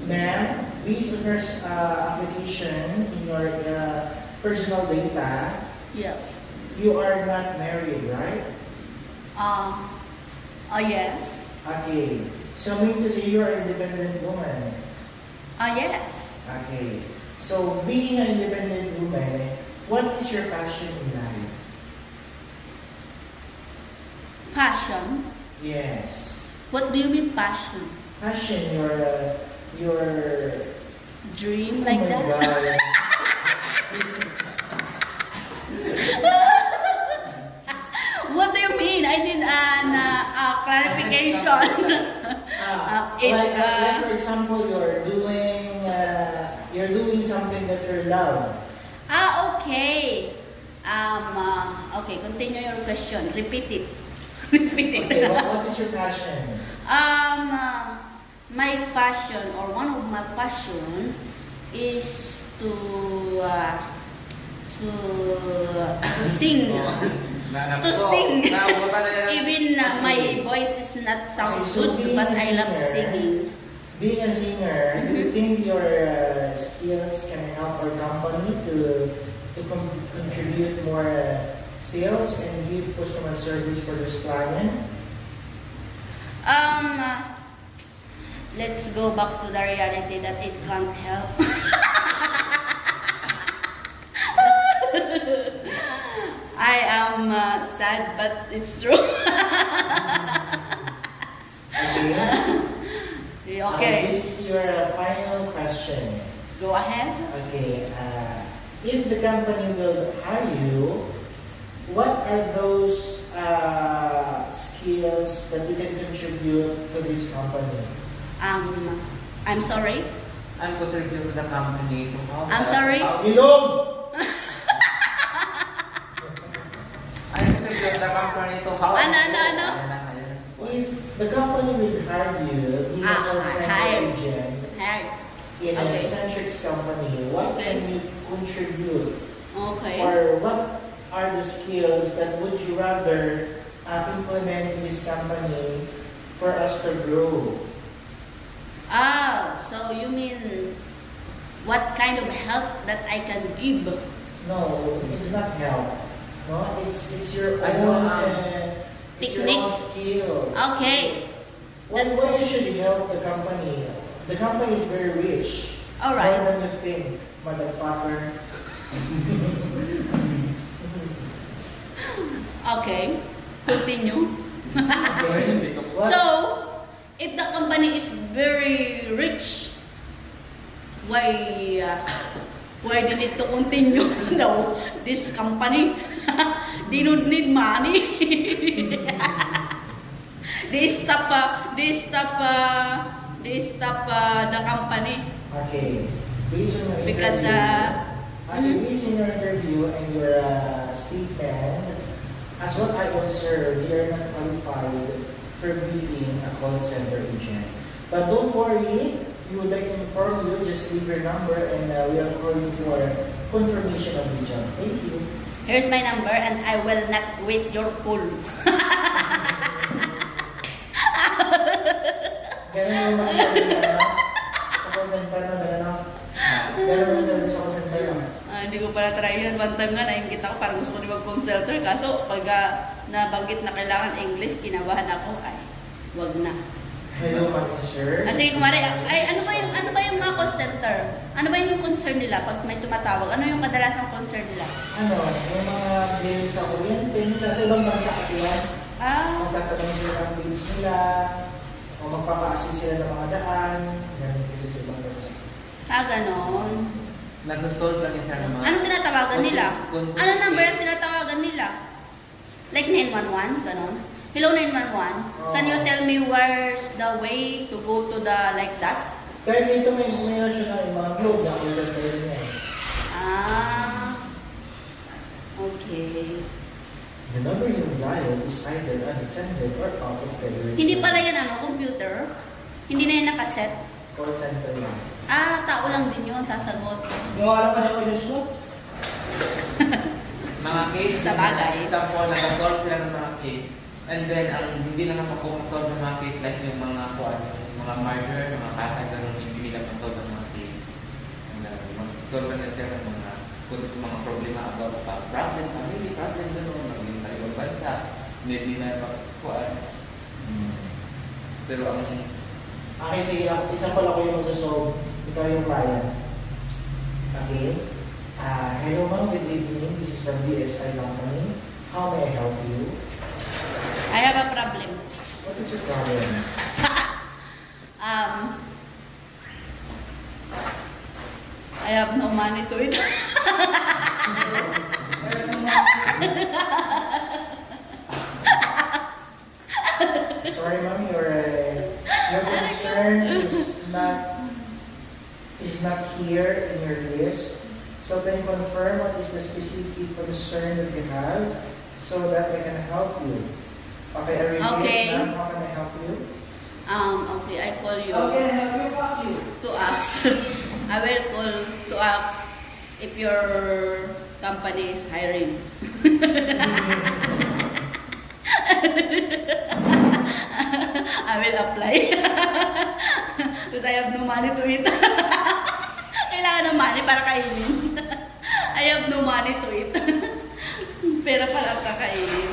Ma'am, based on your application in your personal data, Yes. you are not married, right? Yes. Okay. So meaning to say you are an independent woman. Yes. Okay. So being an independent woman, what is your passion in life? Passion? Yes. What do you mean passion? Passion, your Dream oh like my that? God. What do you mean? I need clarification. Like for example, you're doing something that you love. Okay. Okay, continue your question. Repeat it. Repeat it. Okay, what is your passion? My passion, or one of my passion, is to sing. To sing. Even my voice is not sound So good, but I love singing. Being a singer, do you think your skills can help our company to contribute more sales and give customer service for this client? Let's go back to the reality that it can't help. I am sad, but it's true. Okay. Okay. This is your final question. Go ahead. Okay. If the company will hire you, what are those skills that you can contribute to this company? I'm sorry. I'm contributing to the company to help. I'm sorry. Ilong! I'm contributing to the company to help. Ano? If the company will hire you, being a call center agent in a Centrix company, what can you contribute? Okay. Or what are the skills that would you rather implement in this company for us to grow? So you mean what kind of help that I can give? No, it's not help. No, it's your I own know, it's your own skills. Okay. Why you should help the company? The company is very rich. All right. More than you think, motherfucker. Okay. Continue. Okay. What? So, if the company is very rich, why they need to continue no, this company? They don't need money. They stop the company. Okay. Based on your Because, interview, based on your interview and your statement, as what I observed, they are not qualified for being a call center agent. But don't worry, we would like to inform you, just leave your number and we'll call you for confirmation of the job. Thank you. Here's my number and I will not wait your call. Ganun yung mga sa call center na gano'n. Ganun yung sa call center na. Hindi ko pala try yan. One time nga, nakikita ko parang gusto ko din mag-consulter. Kaso, pag nabanggit na kailangan English, kinabahan ako. Ay, wag na. Hello, ma'am, sir. Kasi kumari, ay, ano ba yung mga call center? Ano ba yung concern nila pag may tumatawag? Ano yung kadalasang concern nila? Ano, yung mga bill sa kuryente nila, sa ibang bansa kasi yan. Magtatanong sila ng bills nila, o magpapa-assist sila ng mga daan, ganun kasi sa ibang bansa. Ganon. Nag-solve lang yung sir ng mga... Anong tinatawagan nila? Ano number ang tinatawagan nila? Like 911? Ganon? Hello 911? Can you tell me where's the way to go to the like that? Kaya dito may national yung mga globe na kung saan kayo niya. Okay. The number you dial is either unattended or out of federation. Hindi pala yan computer? Hindi na yan nakaset? Call center lang. Tao lang din yun, sasagot. Yung alam ka na ko yung shoot? Mga case, Sa bagay. example, nag-solve sila ng mga case. And then, hindi lang naman kung solve ng mga case like yung mga kuan, yung mga murder, mga patay, ganun, hindi nila mag-solve ng mga case. And mag-solve na siya ng mga problema about sa problem, family problem, gano'n, maging sa ibang bansa, hindi na magkuhan. Pero ang Okay, sige. Example ako yung magsasolve. Ikaw yung Ryan. Okay. Hello ma'am, good evening. This is from BSI Company. How may I help you? I have a problem. What is your problem? I have no money to eat. Sorry ma'am, your concern is not here in your list. So can you confirm what is the specific concern that you have so that I can help you? Okay, I repeat. Okay. Ma'am, how can I help you? Okay, I call you How can I help you, fuck you? to ask. I will call to ask if your company is hiring. I will apply. Because I have no money to eat. Kailangan ng money para kainin. I have no money to eat. Pera para kakainin.